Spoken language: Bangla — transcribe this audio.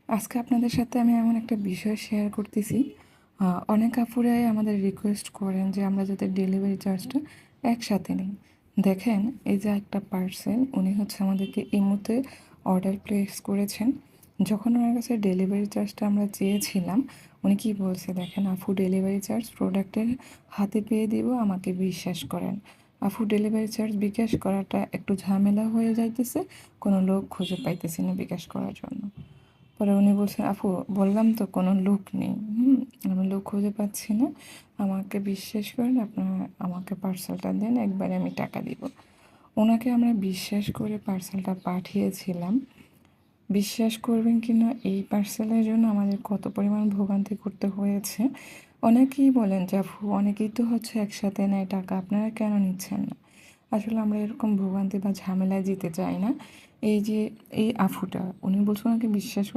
আজকে আপনাদের সাথে আমি এমন একটা বিষয় শেয়ার করতেছি। অনেক আপুরাই আমাদের রিকোয়েস্ট করেন যে আমরা যাতে ডেলিভারি চার্জটা একসাথে নিই। দেখেন, এই যে একটা পার্সেল উনি হচ্ছে আমাদেরকে ইমোতে অর্ডার প্লেস করেছেন। যখন ওনার কাছে ডেলিভারি চার্জটা আমরা চেয়েছিলাম, উনি কি বলছে দেখেন, আপু ডেলিভারি চার্জ প্রোডাক্টের হাতে পেয়ে দিব, আমাকে বিশ্বাস করেন। আপু ডেলিভারি চার্জ বিকাশ করাটা একটু ঝামেলা হয়ে যাইতেছে, কোনো লোক খুঁজে পাইতেছি না বিকাশ করার জন্য। পরে উনি বলছেন, আপু বললাম তো কোনো লোক নেই, আমি লোক খুঁজে পাচ্ছি না, আমাকে বিশ্বাস করেন, আপনার আমাকে পার্সেলটা দেন, একবারে আমি টাকা দিব। ওনাকে আমরা বিশ্বাস করে পার্সেলটা পাঠিয়েছিলাম। বিশ্বাস করবেন কি না, এই পার্সেলের জন্য আমাদের কত পরিমাণ ভোগান্তি করতে হয়েছে। অনেকেই বলেন যে আপু অনেকেই তো হচ্ছে একসাথে নেয় টাকা, আপনারা কেন নিচ্ছেন না? আসলে আমরা এরকম ভোগান্তি বা ঝামেলায় যেতে চাই না। এই যে এই আফুটা উনি বলছেন ওনাকে বিশ্বাস